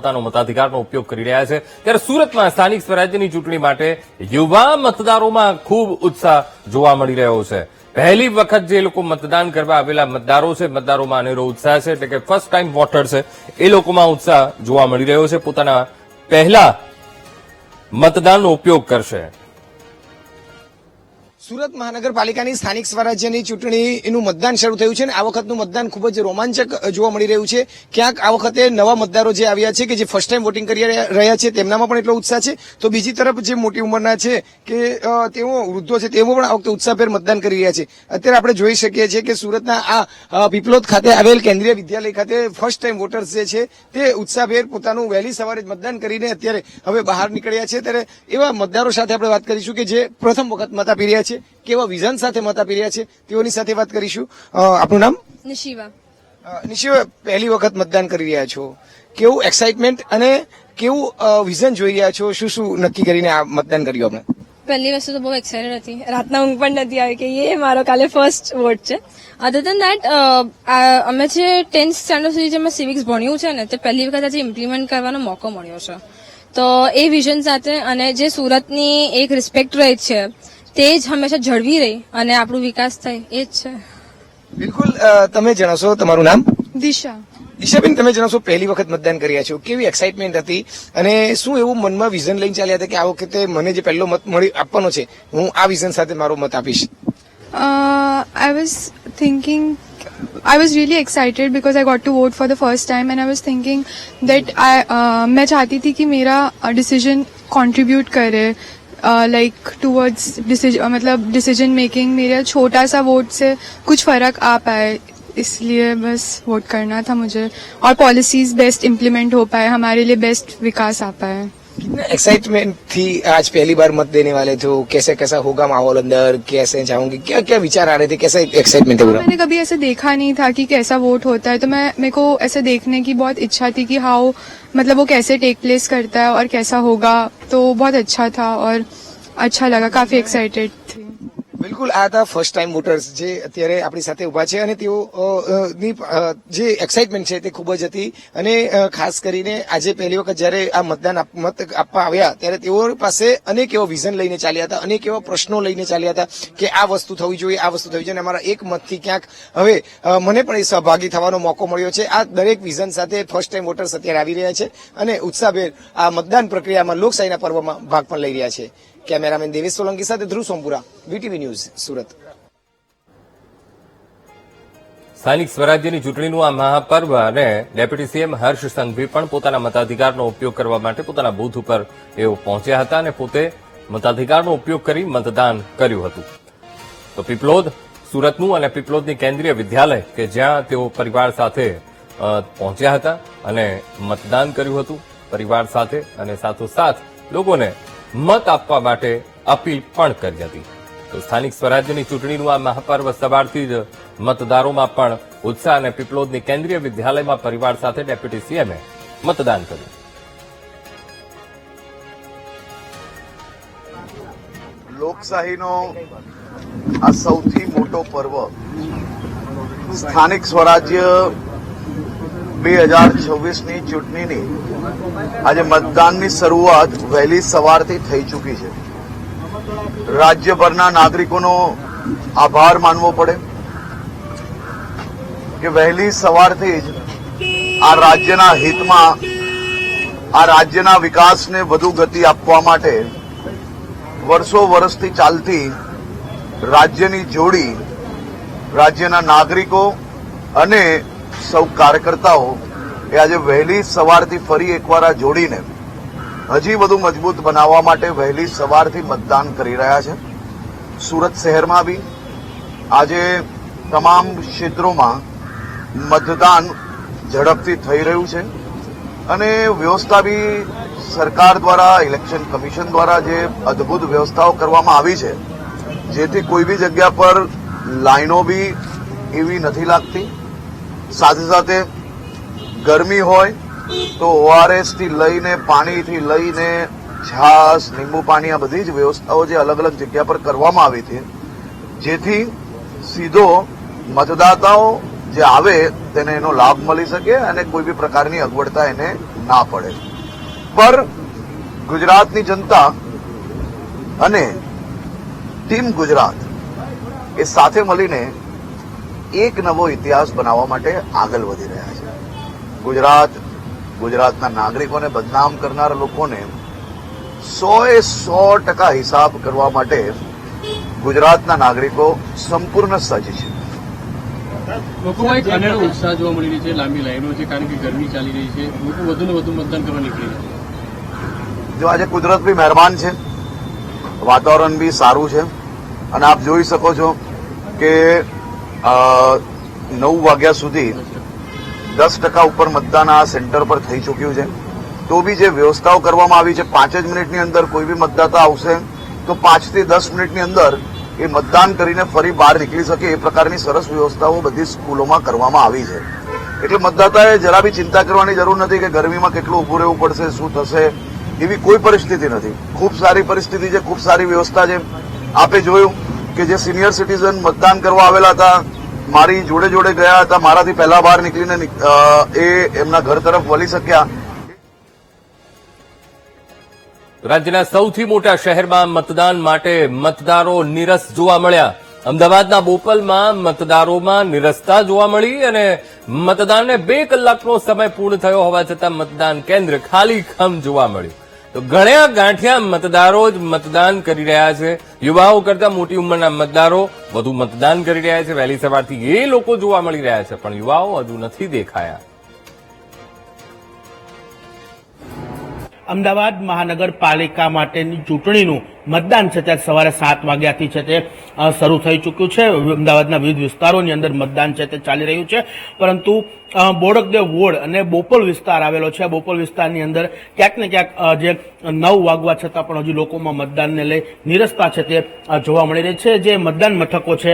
પોતાનો મતાધિકારનો ઉપયોગ કરી રહ્યા છે ત્યારે સુરતમાં સ્થાનિક સ્વરાજ્યની ચૂંટણી માટે યુવા મતદારોમાં ખૂબ ઉત્સાહ જોવા મળી રહ્યો છે. પહેલી વખત જે લોકો મતદાન કરવા આવેલા મતદારો છે, મતદારોમાં અનેરો ઉત્સાહ છે, એટલે કે ફર્સ્ટ ટાઈમ વોટર છે, એ લોકોમાં ઉત્સાહ જોવા મળી રહ્યો છે. પોતાના પહેલા મતદાનનો ઉપયોગ કરશે. સુરત મહાનગરપાલિકાની સ્થાનિક સ્વરાજ્યની ચૂંટણીનું મતદાન શરૂ થયું છે અને આ વખતનું મતદાન ખૂબ જ રોમાંચક જોવા મળી રહ્યું છે. ક્યાંક આ વખતે નવા મતદારો જે આવ્યા છે કે જે ફર્સ્ટ ટાઈમ વોટિંગ કરી રહ્યા છે તેમનામાં પણ એટલો ઉત્સાહ છે, તો બીજી તરફ જે મોટી ઉંમરના છે કે તેઓ વૃદ્ધો છે તેઓ પણ આ વખતે ઉત્સાહભેર મતદાન કરી રહ્યા છે. અત્યારે આપણે જોઈ શકીએ છીએ કે સુરતના આ પીપલોદ ખાતે આવેલ કેન્દ્રીય વિદ્યાલય ખાતે ફર્સ્ટ ટાઈમ વોટર્સ જે છે તે ઉત્સાહભેર પોતાનું વહેલી સવારે મતદાન કરીને અત્યારે હવે બહાર નીકળ્યા છે. ત્યારે એવા મતદારો સાથે આપણે વાત કરીશું કે જે પ્રથમ વખત મત આપી રહ્યા છે, કેવા વિઝન સાથે મત આપી રહ્યા છે તેઓની સાથે વાત કરીશું. આપનું નામ? નિશિવા. નિશિવા, પહેલી વખત મતદાન કરી રહ્યા છો, કેવું એક્સાઇટમેન્ટ અને કેવું વિઝન જોઈ રહ્યા છો? શું શું નક્કી કરીને આ મતદાન કર્યું આપણે? પહેલી વસ્તુ તો બહુ એક્સાઇટેડ હતી, રાતના ઊંઘ પણ નથી આવી કે એ મારો કાલે ફર્સ્ટ વોટ છે. અધર દેન દેટ અમે જે 10th સ્ટાન્ડર્ડ સુધી જે મેં સિવિક્સ ભણ્યું છે ને તે પહેલી વખત આજે ઇમ્પ્લિમેન્ટ કરવાનો મોકો મળ્યો છે. તો એ વિઝન સાથે અને જે સુરતની એક રિસ્પેક્ટ રહી છે તે જ હંમેશા જળવી રહી અને આપણું વિકાસ થાય એ જ છે. બિલકુલ. તમે જણાવશો તમારું નામ? દિશા. દિશાબેન, તમે જણાવશો પહેલી વખત મતદાન કર્યા છો, કેવી એક્સાઇટમેન્ટ હતી અને શું એવું મનમાં વિઝન લઈને ચાલ્યા હતા કે આ વખતે મને જે પહેલો મત મળી આપવાનો છે હું આ વિઝન સાથે મારો મત આપીશ? I was really excited because I got to vote for the first time and I was thinking that मैं चाहती थी कि मेरा डिसीजन कंट्रीब्यूट करे लाइक टुवर्ड्स डिसीजन मेकिंग. मेरा छोटा सा वोट से कुछ फर्क आ पाए, इसलिए बस वोट करना था मुझे और पॉलिसीज बेस्ट इम्प्लीमेंट हो पाए, हमारे लिए बेस्ट विकास आ पाए. कितना एक्साइटमेंट थी आज पहली बार मत देने वाले थे? कैसे कैसा होगा माहौल अंदर, कैसे चाहूंगी, क्या क्या विचार आ रहे थे, कैसा एक्साइटमेंट है पूरा? मैंने कभी ऐसे देखा नहीं था कि कैसा वोट होता है, तो मेरे को ऐसे देखने की बहुत इच्छा थी कि हाउ मतलब वो कैसे टेक प्लेस करता है और कैसा होगा. तो बहुत अच्छा था और अच्छा लगा, काफी एक्साइटेड थी. બિલકુલ. આ હતા ફર્સ્ટ ટાઈમ વોટર્સ જે અત્યારે આપણી સાથે ઉભા છે અને તેઓ જે એક્સાઇટમેન્ટ છે તે ખૂબ જ હતી અને ખાસ કરીને આજે પહેલી વખત જયારે આ મત આપવા આવ્યા ત્યારે તેઓ પાસે અનેક એવા વિઝન લઈને ચાલ્યા હતા, અનેક એવા પ્રશ્નો લઈને ચાલ્યા હતા કે આ વસ્તુ થવી જોઈએ, આ વસ્તુ થવી જોઈએ અને અમારા એક મતથી ક્યાંક હવે મને પણ એ સહભાગી થવાનો મોકો મળ્યો છે. આ દરેક વિઝન સાથે ફર્સ્ટ ટાઈમ વોટર્સ અત્યારે આવી રહ્યા છે અને ઉત્સાહભેર આ મતદાન પ્રક્રિયામાં લોકશાહીના પર્વમાં ભાગ પણ લઈ રહ્યા છે. કેમેરામેન દેવેશ સોલંકી સાથે ધ્રુવ સોમપુરા, વીટીવી ન્યૂઝ, સુરત. સ્થાનિક સ્વરાજ્યની ચૂંટણીનું આ મહાપર્વ અને ડેપ્યુટી સીએમ હર્ષ સંઘવી પણ પોતાના મતાધિકારનો ઉપયોગ કરવા માટે પોતાના બૂથ ઉપર તેઓ પહોંચ્યા હતા અને પોતે મતાધિકારનો ઉપયોગ કરી મતદાન કર્યું હતું. તો પીપલોદ સુરતનું અને પીપલોદની કેન્દ્રીય વિદ્યાલય કે જ્યાં તેઓ પરિવાર સાથે પહોંચ્યા હતા અને મતદાન કર્યું હતું પરિવાર સાથે અને સાથોસાથ લોકોને મત આપવા માટે અપીલ પણ કરી હતી. તો સ્થાનિક સ્વરાજ્યની ચૂંટણીનું આ મહાપર્વ સવારથી જ મતદારોમાં પણ ઉત્સાહ અને પીપલોદની કેન્દ્રીય વિદ્યાલયમાં પરિવાર સાથે ડેપ્યુટી સીએમએ મતદાન કર્યું. લોકશાહીનો આ સૌથી મોટો પર્વ સ્થાનિક સ્વરાજ્ય 2026ની ચૂંટણીની આજે મતદાનની શરૂઆત વહેલી સવારથી થઈ ચૂકી છે. રાજ્યભરના નાગરિકોનો આભાર માનવો પડે કે વહેલી સવારથી જ આ રાજ્યના હિતમાં, આ રાજ્યના વિકાસને વધુ ગતિ આપવા માટે વર્ષો વર્ષથી ચાલતી રાજ્યની જોડી, રાજ્યના નાગરિકો અને સૌ કાર્યકર્તાઓ એ આજે વહેલી સવારથી ફરી એકવાર આ જોડીને હજી વધુ મજબૂત બનાવવા માટે વહેલી સવારથી મતદાન કરી રહ્યા છે. સુરત શહેરમાં બી આજે તમામ ક્ષેત્રોમાં મતદાન ઝડપથી થઈ રહ્યું છે અને વ્યવસ્થા બી સરકાર દ્વારા, ઇલેક્શન કમિશન દ્વારા જે અદભુત વ્યવસ્થાઓ કરવામાં આવી છે જેથી કોઈ બી જગ્યા પર લાઈનો બી એવી નથી લાગતી. સાથે સાથે ગરમી હોય તો ORS થી લઈને, પાણીથી લઈને, છાશ, લીંબુ પાણી, આ બધી જ વ્યવસ્થાઓ જે અલગ અલગ જગ્યા પર કરવામાં આવી હતી જેથી સીધો મતદાતાઓ જે આવે તેને એનો લાભ મળી શકે અને કોઈ બી પ્રકારની અગવડતા એને ના પડે. પર ગુજરાતની જનતા અને ટીમ ગુજરાત એ સાથે મળીને એક નવો ઇતિહાસ બનાવવા માટે આગળ વધી રહ્યા છે. ગુજરાતના નાગરિકોને બદનામ કરનાર લોકોને 100% હિસાબ કરવા માટે ગુજરાતના નાગરિકો સંપૂર્ણ સજ્જ છે. લોકોમાં એક અનેરો ઉત્સાહ જોવા મળી રહી છે, લાંબી લાઈનો છે, કારણ કે ગરમી ચાલી રહી છે, લોકો વધુને વધુ મતદાન કરવા નીકળી રહ્યા છે. જો આજે કુદરત બી મહેરબાન છે, વાતાવરણ બી સારું છે અને આપ જોઈ શકો છો કે 9 વાગ્યા સુધી 10% ઉપર મતદાન આ સેન્ટર પર થઈ ચૂક્યું છે. તો બી જે વ્યવસ્થાઓ કરવામાં આવી છે, 5 જ મિનિટની અંદર કોઈ બી મતદાતા આવશે તો 5 થી 10 મિનિટની અંદર એ મતદાન કરીને ફરી બહાર નીકળી શકે એ પ્રકારની સરસ વ્યવસ્થાઓ બધી સ્કૂલોમાં કરવામાં આવી છે. એટલે મતદાતાએ જરા બી ચિંતા કરવાની જરૂર નથી કે ગરમીમાં કેટલું ઉભું રહેવું પડશે, શું થશે, એવી કોઈ પરિસ્થિતિ નથી. ખૂબ સારી પરિસ્થિતિ છે, ખૂબ સારી વ્યવસ્થા છે. આપે જોયું કે જે સિનિયર સિટીઝન મતદાન કરવા આવેલા હતા, મારી જોડે જોડે ગયા હતા, મારાથી પહેલા બહાર નીકળીને એ એમના ઘર તરફ વળી શક્યા. રાજ્યના સૌથી મોટા શહેરમાં મતદાન માટે મતદારો નીરસ જોવા મળ્યા. અમદાવાદના બોપલમાં મતદારોમાં નીરસતા જોવા મળી અને મતદાનને 2 કલાકનો સમય પૂર્ણ થયો હોવા છતાં મતદાન કેન્દ્ર ખાલી ખમ જોવા મળ્યું. તો ગણ્યા ગાંઠ્યા મતદારો જ મતદાન કરી રહ્યા છે. યુવાઓ કરતા મોટી ઉંમરના મતદારો વધુ મતદાન કરી રહ્યા છે. વહેલી સવારથી એ લોકો જોવા મળી રહ્યા છે, પણ યુવાઓ હજુ નથી દેખાયા. અમદાવાદ મહાનગરપાલિકા માટેની ચૂંટણીનું મતદાન છે તે સવારે 7 વાગ્યાથી છે તે શરૂ થઈ ચૂક્યું છે. અમદાવાદના વિવિધ વિસ્તારોની અંદર મતદાન છે તે ચાલી રહ્યું છે, પરંતુ બોડકદેવ વોર્ડ અને બોપલ વિસ્તાર આવેલો છે. બોપલ વિસ્તારની અંદર ક્યાંક ને ક્યાંક જે 9 વાગવા છતાં પણ હજુ લોકોમાં મતદાનને લઈ નીરસતા છે તે જોવા મળી રહી છે. જે મતદાન મથકો છે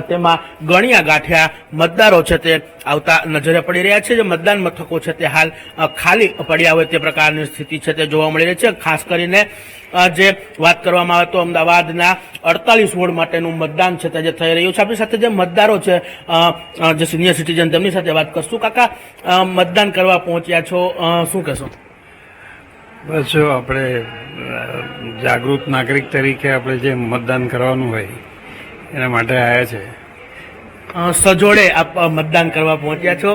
તેમાં ગણ્યા ગાંઠ્યા મતદારો છે તે આવતા નજરે પડી રહ્યા છે. જે મતદાન મથકો છે તે હાલ ખાલી પડ્યા હોય તે પ્રકારની સ્થિતિ છે તે જોવા મળી રહી છે. ખાસ કરીને જે વાત કરવામાં આવે તો અમદાવાદના 48 વોર્ડ માટેનું મતદાન છે તે જે થઈ રહ્યું છે. આપણી સાથે જે મતદારો છે, જે સિનિયર સિટીઝન, તેમની સાથે વાત કરશું. કાકા, મતદાન કરવા પહોંચ્યા છો, શું કહેશો? બસ જો આપણે જાગૃત નાગરિક તરીકે આપણે જે મતદાન કરવાનું હોય એના માટે આવ્યા છે. સજોડે આપ મતદાન કરવા પહોંચ્યા છો.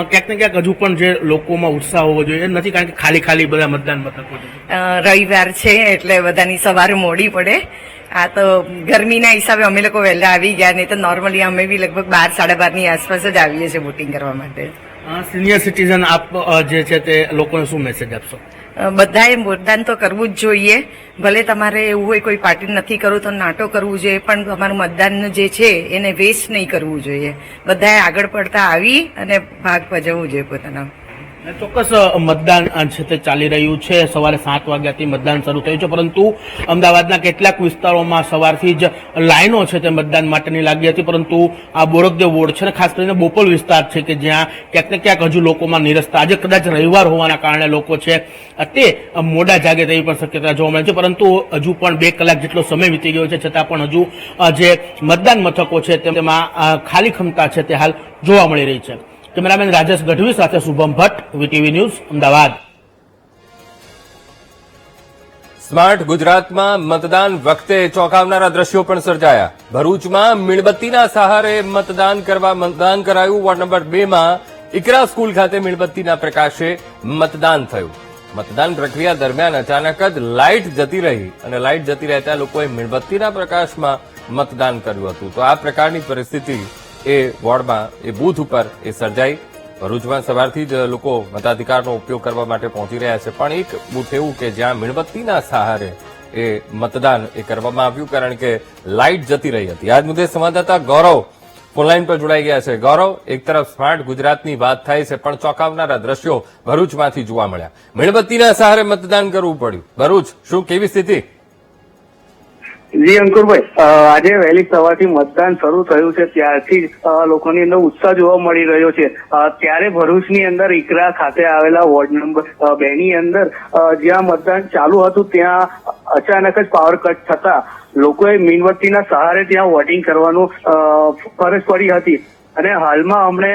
ક્યાંક ને ક્યાંક હજુ પણ જે લોકોમાં ઉત્સાહ હોવો જોઈએ નથી, કારણ કે ખાલી બધા મતદાન મથકો છે. રવિવાર છે એટલે બધાની સવારે મોડી પડે. આ તો ગરમીના હિસાબે અમે લોકો વહેલા આવી ગયા, નહીં તો નોર્મલી અમે બી લગભગ 12-12:30 આસપાસ જ આવીએ છીએ વોટિંગ કરવા માટે. સિનિયર સિટીઝન આપ જે છે તે લોકોને શું મેસેજ આપશો? બધાએ મતદાન તો કરવું જ જોઈએ. ભલે તમારે એવું હોય કોઈ પાર્ટી નથી કરવું તો નાટો કરવું જોઈએ, પણ તમારું મતદાન જે છે એને વેસ્ટ નહીં કરવું જોઈએ. બધાએ આગળ પડતા આવી અને ભાગ ભજવવું જોઈએ પોતાના. ચોક્કસ મતદાન છે તે ચાલી રહ્યું છે. સવારે 7 વાગ્યાથી મતદાન શરૂ થયું છે, પરંતુ અમદાવાદના કેટલાક વિસ્તારોમાં સવારથી જ લાઈનો છે તે મતદાન માટેની લાગી હતી. પરંતુ આ બોડકદેવ વોર્ડ છે ને ખાસ કરીને બોપલ વિસ્તાર છે કે જ્યાં ક્યાંક ને ક્યાંક હજુ લોકોમાં નીરસતા, આજે કદાચ રવિવાર હોવાના કારણે લોકો છે તે મોડા જાગે તેવી પણ શક્યતા જોવા મળે છે. પરંતુ હજુ પણ 2 કલાક જેટલો સમય વીતી ગયો છે, છતાં પણ હજુ જે મતદાન મથકો છે તેમાં ખાલી ખમતા છે તે હાલ જોવા મળી રહી છે. કેમેરામેન રાજેશ ગઢવી સાથે Shubham Bhatt, VTV news, Ahmedabad. Smart ગુજરાતમાં મતદાન વખતે ચોંકાવનારા દ્રશ્યો પણ સર્જાયા. ભરૂચમાં મીણબત્તીના સહારે મતદાન કરાયું. વોર્ડ નંબર 2માં ઇકરા સ્કૂલ ખાતે મીણબત્તીના પ્રકાશે મતદાન થયું. મતદાન પ્રક્રિયા દરમિયાન અચાનક જ લાઇટ જતી રહી અને લાઇટ જતી રહેતા લોકોએ મીણબત્તીના પ્રકાશમાં મતદાન કર્યું હતું. તો આ પ્રકારની પરિસ્થિતિ એ વોર્ડમાં, એ બૂથ ઉપર એ સર્જાઈ. ભરૂચમાં સવારથી જ લોકો મતાધિકારનો ઉપયોગ કરવા માટે પહોંચી રહ્યા છે, પણ એક બૂથ એવું કે જ્યાં મીણબત્તીના સહારે એ મતદાન એ કરવામાં આવ્યું, કારણ કે લાઇટ જતી રહી હતી. આજ મુદ્દે સંવાદદાતા ગૌરવ ફોનલાઈન પર જોડાઈ ગયા છે. ગૌરવ, એક તરફ સ્માર્ટ ગુજરાતની વાત થાય છે, પણ ચોંકાવનારા દ્રશ્યો ભરૂચમાંથી જોવા મળ્યા. મીણબત્તીના સહારે મતદાન કરવું પડ્યું. ભરૂચ, શું કેવી સ્થિતિ? જી અંકુરભાઈ, આજે વહેલી સવારથી મતદાન શરૂ થયું છે ત્યારથી લોકોની અંદર ઉત્સાહ જોવા મળી રહ્યો છે. ત્યારે ભરૂચની અંદર ઇકરા ખાતે આવેલા વોર્ડ નંબર 2 ની અંદર જ્યાં મતદાન ચાલુ હતું ત્યાં અચાનક જ પાવર કટ થતા લોકોએ મીણબત્તીના સહારે ત્યાં વોટિંગ કરવાનું ફરજ પડી હતી. અને હાલમાં અમને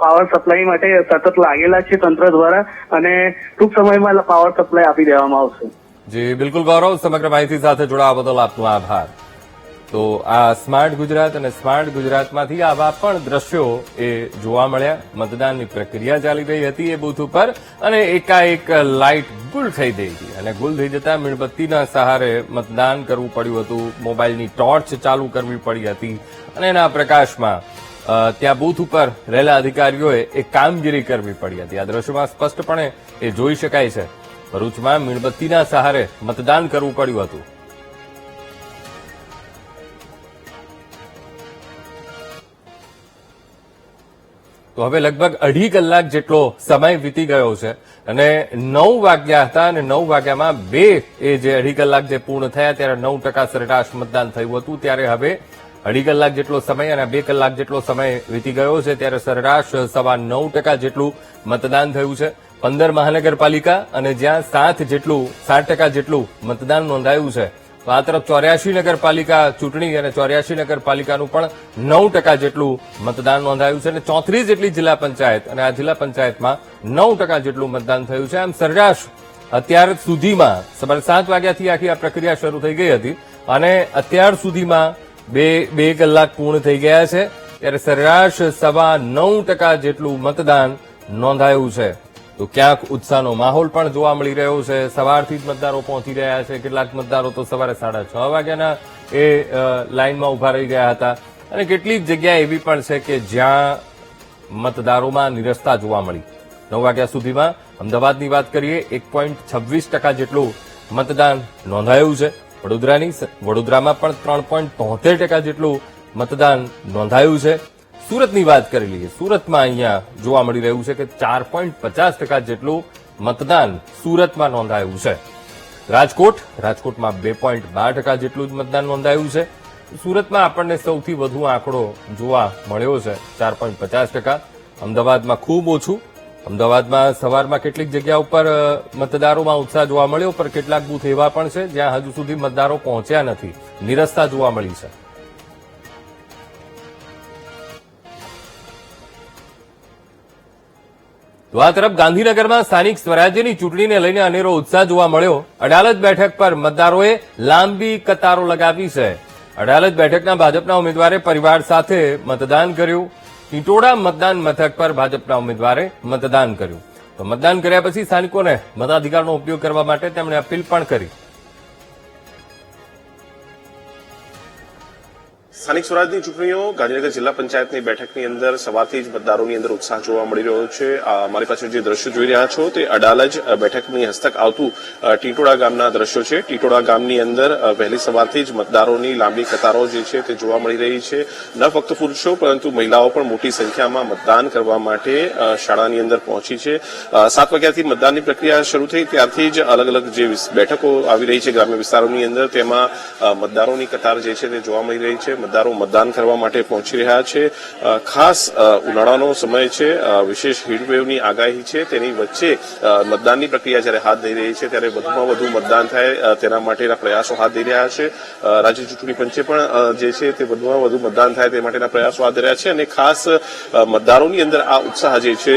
પાવર સપ્લાય માટે સતત લાગેલા છે તંત્ર દ્વારા, અને ટૂંક સમયમાં પાવર સપ્લાય આપી દેવામાં આવશે. જી બિલકુલ ગૌરવ, સમગ્ર માહિતી સાથે જોડાવા બદલ આપનો આભાર. તો આ સ્માર્ટ ગુજરાત અને સ્માર્ટ ગુજરાતમાંથી આવા પણ દ્રશ્યો એ જોવા મળ્યા. મતદાનની પ્રક્રિયા ચાલી રહી હતી એ બૂથ ઉપર અને એકાએક લાઇટ ગુલ થઈ ગઈ હતી અને ગુલ થઈ જતા મીણબત્તીના સહારે મતદાન કરવું પડ્યું હતું. મોબાઈલની ટોર્ચ ચાલુ કરવી પડી હતી અને એના પ્રકાશમાં ત્યાં બૂથ ઉપર રહેલા અધિકારીઓએ એક કામગીરી કરવી પડી હતી. આ દ્રશ્યોમાં સ્પષ્ટપણે એ જોઈ શકાય છે. ભરૂચમાં મીણબત્તીના સહારે મતદાન કરવું પડ્યું હતું. તો હવે લગભગ 2.5 કલાક જેટલો સમય વીતી ગયો છે અને 9 વાગ્યા હતા અને 9 વાગ્યામાં એ જે 2.5 કલાક જે પૂર્ણ થયા ત્યારે 9% સરેરાશ મતદાન થયું હતું. ત્યારે હવે 2.5 કલાક જેટલો સમય અને 2 કલાક જેટલો સમય વીતી ગયો છે ત્યારે સરેરાશ 9.25% જેટલું મતદાન થયું છે. 15 મહાનગરપાલિકા અને જ્યાં 7% જેટલું મતદાન નોંધાયું છે. તો આ તરફ 84 નગરપાલિકા ચૂંટણી અને 84 નગરપાલિકાનું પણ 9% જેટલું મતદાન નોંધાયું છે અને 34 જેટલી જિલ્લા પંચાયત અને આ જિલ્લા પંચાયતમાં 9% જેટલું મતદાન થયું છે. આમ સરેરાશ અત્યાર સુધીમાં સવારે 7 વાગ્યાથી આખી આ પ્રક્રિયા શરૂ થઈ ગઈ હતી અને અત્યાર સુધીમાં બે કલાક પૂર્ણ થઈ ગયા છે ત્યારે સરેરાશ 9.25% જેટલું મતદાન નોંધાયું છે. તો ક્યાંક ઉત્સાહનો માહોલ પણ જોવા મળી રહ્યો છે. સવારથી જ મતદારો પહોંચી રહ્યા છે. કેટલાક મતદારો તો સવારે 6:30 વાગ્યાના એ લાઇનમાં ઉભા રહી ગયા હતા અને કેટલીક જગ્યા એવી પણ છે કે જ્યાં મતદારોમાં નિરસતા જોવા મળી. 9 વાગ્યા સુધીમાં અમદાવાદની વાત કરીએ 1.26% જેટલું મતદાન નોંધાયું છે. વડોદરામાં પણ 3.73% જેટલું મતદાન નોંધાયું છે. સુરતની વાત કરી લઈએ. સુરતમાં અહીંયા જોવા મળી રહ્યું છે કે 4.50% જેટલું મતદાન સુરતમાં નોંધાયું છે. રાજકોટમાં 2.12% જેટલું જ મતદાન નોંધાયું છે. સુરતમાં આપણને સૌથી વધુ આંકડો જોવા મળ્યો છે 4.50%. અમદાવાદમાં ખૂબ ઓછું. અમદાવાદમાં સવારમાં કેટલીક જગ્યા ઉપર મતદારોમાં ઉત્સાહ જોવા મળ્યો પર કેટલાક બૂથ એવા પણ છે જ્યાં હજુ સુધી મતદારો પહોંચ્યા નથી. નિરસતા જોવા મળી છે. તો આ તરફ ગાંધીનગરમાં સ્થાનિક સ્વરાજ્યની ચૂંટણીને લઈને અનેરો ઉત્સાહ જોવા મળ્યો. અડાલજ બેઠક પર મતદારોએ લાંબી કતારો લગાવી છે. અડાલજ બેઠકના ભાજપના ઉમેદવારે પરિવાર સાથે મતદાન કર્યું. ટીટોડા મતદાન મથક પર ભાજપના ઉમેદવારે મતદાન કર્યું. તો મતદાન કર્યા પછી સ્થાનિકોને મતાધિકારનો ઉપયોગ કરવા માટે તેમણે અપીલ પણ કરી. સ્થાનિક સ્વરાજની ચૂંટણીઓ ગાંધીનગર જિલ્લા પંચાયતની બેઠકની અંદર સવારથી જ મતદારોની અંદર ઉત્સાહ જોવા મળી રહ્યો છે. મારી પાસે જે દ્રશ્યો જોઈ રહ્યા છો તે અડાલજ બેઠકની હસ્તક આવતું ટીટોડા ગામના દ્રશ્યો છે. ટીટોડા ગામની અંદર વહેલી સવારથી જ મતદારોની લાંબી કતારો જે છે તે જોવા મળી રહી છે. ન ફક્ત પુરુષો પરંતુ મહિલાઓ પણ મોટી સંખ્યામાં મતદાન કરવા માટે શાળાની અંદર પહોંચી છે. 7 વાગ્યાથી મતદાનની પ્રક્રિયા શરૂ થઈ ત્યારથી જ અલગ અલગ જે બેઠકો આવી રહી છે ગ્રામ્ય વિસ્તારોની અંદર તેમાં મતદારોની કતાર જે છે તે જોવા મળી રહી છે. મતદારો મતદાન કરવા માટે પહોંચી રહ્યા છે. ખાસ ઉનાળાનો સમય છે, વિશેષ હીટવેવની આગાહી છે, તેની વચ્ચે મતદાનની પ્રક્રિયા જ્યારે હાથ ધરી રહી છે ત્યારે વધુમાં વધુ મતદાન થાય તેના માટેના પ્રયાસો હાથ ધરી રહ્યા છે. રાજ્ય ચૂંટણી પંચે પણ જે છે તે વધુમાં વધુ મતદાન થાય તે માટેના પ્રયાસો હાથ ધર્યા છે અને ખાસ મતદારોની અંદર આ ઉત્સાહ જે છે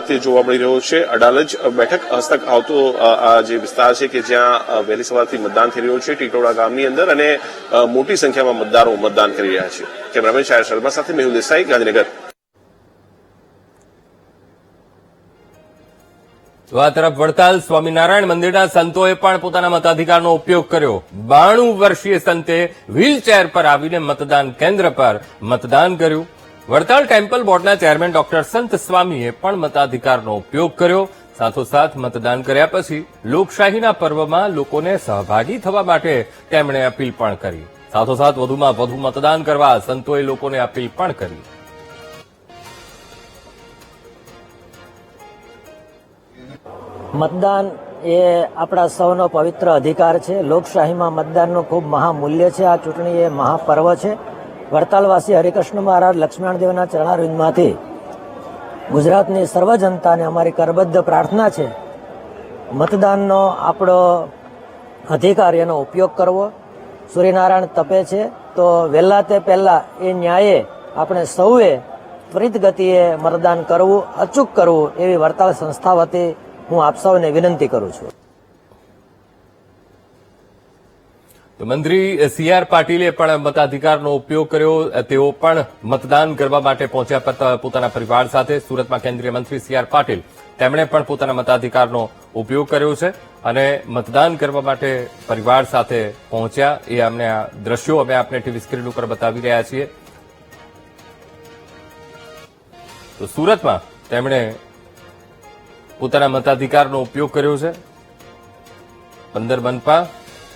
તે જોવા મળી રહ્યો છે. અડાલજ બેઠક હસ્તક આવતો આ જે વિસ્તાર છે કે જ્યાં વહેલી સવારથી મતદાન થઈ રહ્યું છે ટીટોડા ગામની અંદર અને મોટી સંખ્યામાં મતદારો મતદાન કરી રહ્યા છે. કેમેરામેન શાયર શર્મા સાથે મેહુલ દેસાઈ, ગાંધીનગર. તો આ તરફ વડતાલ સ્વામિનારાયણ મંદિરના સંતોએ પણ પોતાના મતાધિકારનો ઉપયોગ કર્યો. 92 વર્ષીય સંતે વ્હીલચેર પર આવીને મતદાન કેન્દ્ર પર મતદાન કર્યું. વડતાલ ટેમ્પલ બોર્ડના ચેરમેન ડોક્ટર સંત સ્વામીએ પણ મતાધિકારનો ઉપયોગ કર્યો. સાથોસાથ મતદાન કર્યા પછી લોકશાહીના પર્વમાં લોકોને સહભાગી થવા માટે તેમણે અપીલ પણ કરી. સાથોસાથ વધુમાં વધુ મતદાન કરવા સંતોએ લોકોને અપીલ પણ કરી. મતદાન એ આપણા સૌનો પવિત્ર અધિકાર છે. લોકશાહીમાં મતદાનનું ખૂબ મહામૂલ્ય છે. આ ચૂંટણી એ મહાપર્વ છે. વડતાલવાસી હરિકૃષ્ણ મહારાજ લક્ષ્મણદેવના ચરણારવિંદમાંથી ગુજરાતની સર્વ જનતાને અમારી કરબદ્ધ પ્રાર્થના છે મતદાનનો આપણો અધિકાર એનો ઉપયોગ કરવો. સૂર્યનારાયણ તપે છે તો વહેલા તે પહેલા એ ન્યાયે આપણે સૌએ ત્વરિત ગતિએ મતદાન કરવું, અચૂક કરવું એવી વડતાલ સંસ્થા વતી હું આપ સૌને વિનંતી કરું છું. તો મંત્રી સી.આર. પાટીલે પણ મતાધિકારનો ઉપયોગ કર્યો. તેઓ પણ મતદાન કરવા માટે પહોંચ્યા પોતાના પરિવાર સાથે. સુરતમાં કેન્દ્રીય મંત્રી સી.આર. પાટીલ તેમણે પણ પોતાના મતાધિકારનો ઉપયોગ કર્યો છે અને મતદાન કરવા માટે પરિવાર સાથે પહોંચ્યા. એ અમને આ દ્રશ્યો અમે આપને ટીવી સ્ક્રીન ઉપર બતાવી રહ્યા છીએ. તો સુરતમાં તેમણે પોતાના મતાધિકારનો ઉપયોગ કર્યો છે. 15 મનપા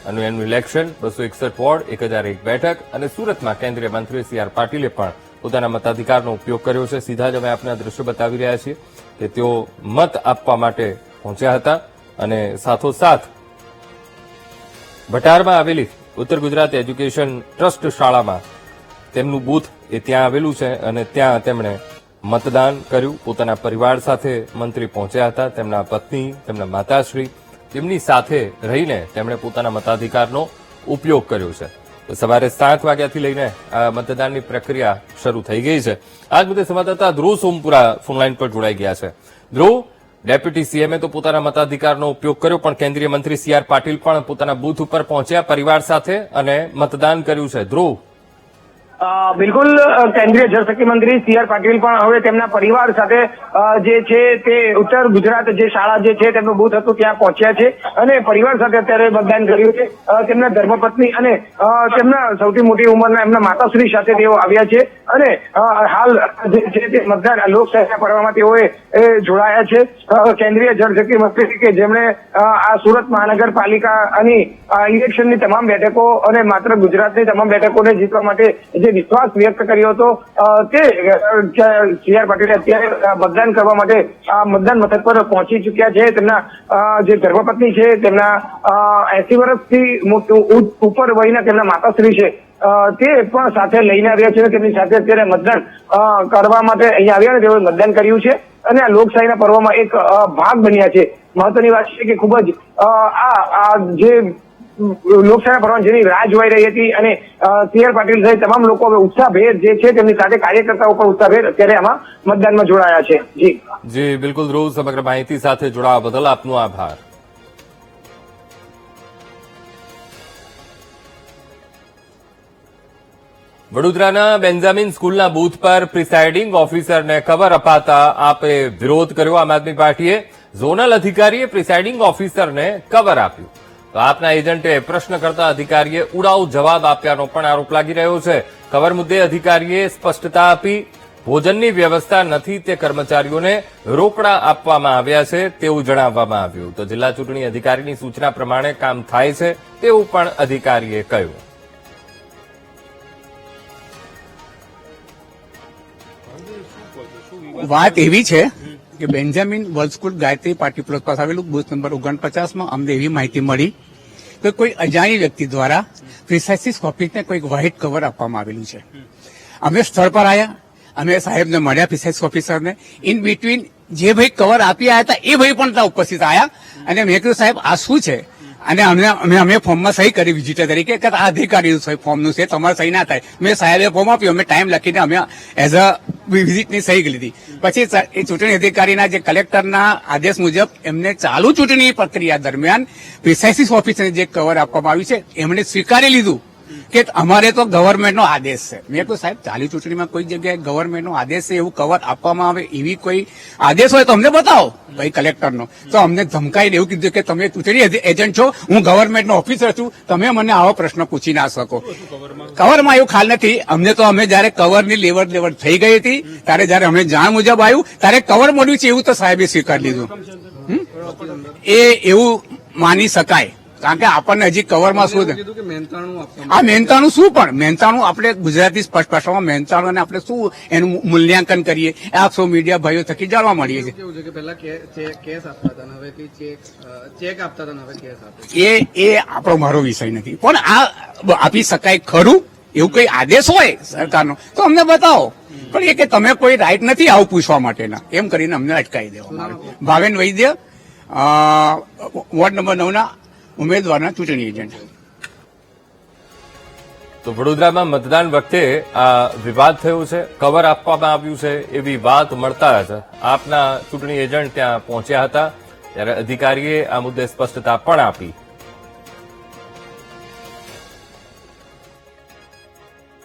અને એનું ઇલેક્શન, 261 વોર્ડ, 1001 બેઠક અને સુરતમાં કેન્દ્રીય મંત્રી સી.આર. પાટીલે પણ પોતાના મતાધિકારનો ઉપયોગ કર્યો છે. સીધા જ અમે આપને આ દ્રશ્યો બતાવી રહ્યા છીએ કે તેઓ મત આપવા માટે પહોંચ્યા હતા અને સાથોસાથ ભટારમાં આવેલી ઉત્તર ગુજરાત એજ્યુકેશન ટ્રસ્ટ શાળામાં તેમનું બૂથ એ ત્યાં આવેલું છે અને ત્યાં તેમણે મતદાન કર્યું. પોતાના પરિવાર સાથે મંત્રી પહોંચ્યા હતા. તેમના પત્ની, તેમના માતાશ્રી, તેમની સાથે રહીને તેમણે પોતાના મતાધિકારનો ઉપયોગ કર્યો છે. સવારે 7 વાગ્યાથી લઈને આ મતદાનની પ્રક્રિયા શરૂ થઈ ગઈ છે. આજ મુદ્દે સંવાદદાતા ધ્રુવ સોમપુરા ફોનલાઈન પર જોડાઈ ગયા છે. ધ્રુવ, ડેપ્યુટી સીએમએ તો પોતાના મતાધિકારનો ઉપયોગ કર્યો, પણ કેન્દ્રીય મંત્રી સી.આર. પાટીલ પણ પોતાના બૂથ ઉપર પહોંચ્યા પરિવાર સાથે અને મતદાન કર્યું છે. ધ્રુવ, બિલકુલ, કેન્દ્રીય જળશક્તિ મંત્રી સી.આર. પાટીલ પણ હવે તેમના પરિવાર સાથે જે છે તે ઉત્તર ગુજરાત જે શાળા જે છે તેમનું બૂથ હતું ત્યાં પહોંચ્યા છે અને પરિવાર સાથે અત્યારે મતદાન કર્યું છે. તેમના ધર્મપત્ની અને તેમના સૌથી મોટી ઉંમરના એમના માતાશ્રી સાથે તેઓ આવ્યા છે અને હાલ જે છે તે મતદાન લોકશાહીના પર્વમાં તેઓએ જોડાયા છે. કેન્દ્રીય જળશક્તિ મંત્રી કે જેમણે આ સુરત મહાનગરપાલિકાની ઇલેક્શનની તમામ બેઠકો અને માત્ર ગુજરાતની તમામ બેઠકોને જીતવા માટે જે વિશ્વાસ વ્યક્ત કર્યો હતો તે સી.આર. પાટીલે અત્યારે મતદાન કરવા માટે આ મતદાન મથક પર પહોંચી ચુક્યા છે. તેમના જે ધર્મપત્ની છે તેમના 80 વર્ષથી ઉપર વયના તેમના માતાશ્રી છે તે પણ સાથે લઈને આવ્યા છે. તેમની સાથે અત્યારે મતદાન કરવા માટે અહીંયા આવ્યા અને તેઓએ મતદાન કર્યું છે અને આ લોકશાહીના પર્વમાં એક ભાગ બન્યા છે. મહત્વની વાત છે કે ખૂબ જ આ જે લોકશાહી પર્વ જેની રાહ જોવાઈ રહી હતી અને સી.આર. પાટીલ સહિત તમામ લોકો હવે ઉત્સાહભેર જે છે તેમની સાથે કાર્યકર્તાઓ પણ ઉત્સાહભેર અત્યારે આમાં મતદાનમાં જોડાયા છે. જી બિલકુલ ધ્રુવ, સમગ્ર માહિતી સાથે જોડાવા બદલ આપનો આભાર. વડોદરાના બેન્જામિન સ્કૂલના બૂથ પર પ્રિસાઇડિંગ ઓફિસરને કવર અપાતા આપે વિરોધ કર્યો. આમ આદમી પાર્ટીએ ઝોનલ અધિકારીએ પ્રિસાઇડિંગ ઓફિસરને કવર આપ્યું. તો આપના એજન્ટે પ્રશ્ન કરતા અધિકારીએ ઉડાઉ જવાબ આપ્યાનો પણ આરોપ લાગી રહ્યો છે. કવર મુદ્દે અધિકારીએ સ્પષ્ટતા આપી. ભોજનની વ્યવસ્થા નથી તે કર્મચારીઓને રોકડા આપવામાં આવ્યા છે તેવું જણાવવામાં આવ્યું. તો જિલ્લા ચૂંટણી અધિકારીની સૂચના પ્રમાણે કામ થાય છે તેવું પણ અધિકારીએ કહ્યું. વાત એવી છે કે Benjamin world school Gayatri party plot પાસે આવેલું બૂથ નંબર 49માં અમને એવી માહિતી મળી કે કોઈ અજાણી વ્યક્તિ દ્વારા પ્રિસાઇસિસ ઓફિસને કોઈક વ્હાઇટ કવર આપવામાં આવેલું છે. અમે સ્થળ પર આવ્યા, અમે સાહેબને મળ્યા, પ્રિસાઇસિસ ઓફિસરને. ઇન બિટવીન જે ભાઈ કવર આપી આવ્યા હતા એ ભાઈ પણ ત્યાં ઉપસ્થિત આવ્યા અને મેં કીધું સાહેબ આ શું છે અને અમે ફોર્મમાં સહી કરી વિઝિટર તરીકે કે આ અધિકારી ફોર્મનું છે, તમારે સહી ના થાય. મેં સાહેબે ફોર્મ આપ્યું, અમે ટાઈમ લખીને અમે એઝ અ વિઝિટની સહી લીધી. પછી એ ચૂંટણી અધિકારીના જે કલેક્ટરના આદેશ મુજબ એમને ચાલુ ચૂંટણી પ્રક્રિયા દરમિયાન પ્રિસાઇસિસ ઓફિસરને જે કવર આપવામાં આવ્યું છે એમણે સ્વીકારી લીધું કે અમારે તો ગવર્મેન્ટનો આદેશ છે. મેં કહ્યું સાહેબ ચાલુ ચૂંટણીમાં કોઈ જગ્યાએ ગવર્મેન્ટનો આદેશ છે એવું કવર આપવામાં આવે એવી કોઈ આદેશ હોય તો અમને બતાવો ભાઈ કલેક્ટરનો. તો અમને ધમકાઈને એવું કીધું કે તમે ચૂંટણી એજન્ટ છો, હું ગવર્મેન્ટનો ઓફિસર છું, તમે મને આવો પ્રશ્ન પૂછી ના શકો. કવરમાં એવું ખ્યાલ નથી અમને. તો અમે જયારે કવરની લેવડ દેવડ થઈ ગઈ હતી ત્યારે જયારે અમને જાણ મુજબ આવ્યું ત્યારે કવર મળ્યું છે એવું તો સાહેબે સ્વીકારી લીધું. એ એવું માની શકાય કારણ કે આપણને હજી કવરમાં શું આ મહેનતાણું શું પણ મહેનતાણું આપણે ગુજરાતી સ્પષ્ટ ભાષામાં મહેનતાણું અને આપણે શું એનું મૂલ્યાંકન કરીએ આ સો મીડિયા ભાઈઓ થકી જાણવા મળીએ છીએ. એ આપણો મારો વિષય નથી પણ આ આપી શકાય ખરું એવું કઈ આદેશ હોય સરકારનો તો અમને બતાવો. પણ એ કે તમે કોઈ રાઈટ નથી આવું પૂછવા માટેના એમ કરીને અમને અટકાવી દેવામાં આવે. ભાવેન વૈદ્ય, વોર્ડ નંબર 9 ના ઉમેદવારના ચૂંટણી એજન્ટ. તો વડોદરામાં મતદાન વખતે આ વિવાદ થયો છે, કવર આપવામાં આવ્યું છે એવી વાત મળતા જ આપના ચૂંટણી એજન્ટ ત્યાં પહોંચ્યા હતા, ત્યારે અધિકારીએ આ મુદ્દે સ્પષ્ટતા પણ આપી.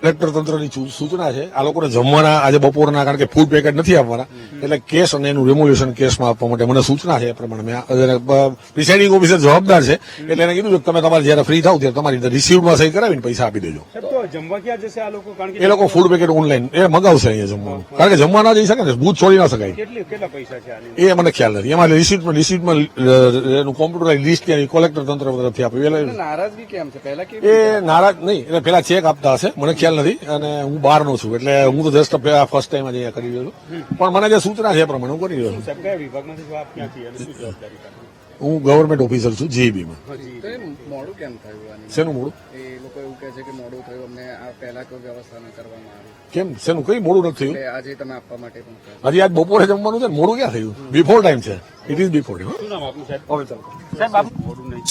કલેક્ટર તંત્રની સૂચના છે આ લોકોને જમવાના આજે બપોરના, કારણ કે ફૂડ પેકેટ નથી આપવાના, એટલે કેશ અને એનું રેમોલ્યુશન કેશમાં આપવા માટે મને સૂચના છે. એ પ્રમાણે પ્રિસાઇડિંગ ઓફિસર જવાબદાર છે, એટલે એને કીધું કે તમે તમારે જયારે ફ્રી થાવ ત્યારે તમારી રિસીવમાં સહી કરાવીને પૈસા આપી દેજો. જમવા ક્યાં જશે આ લોકો? કારણ એ લોકો ફૂડ પેકેટ ઓનલાઈન એ મગાવશે અહીંયા જમવાનું, કારણ કે જમવા ના જઈ શકે ને, બૂથ છોડી ના શકાય. કેટલા પૈસા છે આની? એ મને ખ્યાલ નથી. એમાં રિસીટમાં એનું કોમ્પ્યુટર લિસ્ટ કલેક્ટર તંત્ર તરફથી આપ્યું. નારાજગી કેમ છે? પહેલા કે એ નારાજ નહીં, એટલે પેલા ચેક આપતા હશે, મને ખ્યાલ નથી, અને હું બહારનો છું એટલે હું તો જસ્ટ ફર્સ્ટ ટાઈમ અહીંયા કરી રહ્યો છું, પણ મને જે સૂચના છે એ પ્રમાણે હું કરી રહ્યો છું. કયા વિભાગમાંથી છો આપ? ક્યાંથી અને શું જવાબદારી? હું ગવર્મેન્ટ ઓફિસર છું જીઈબીમાં. મોડું કેમ થયું? શેનું મોડું? એ લોકો એવું કહે છે કે મોડું થયું, અમને આ પહેલા કોઈ વ્યવસ્થા ન કરવામાં આવી. કેમ શેનું કઈ મોડું નથી થયું? આજે તમે આપવા માટે પણ હજી આજ બપોરે જમવાનું છે ને, મોડું ક્યાં થયું? બિફોર ટાઈમ છે, ઇટ ઇઝ બિફોર ટાઈમ. શું નામ આપનું સાહેબ? સાહેબ મોડું નહીં.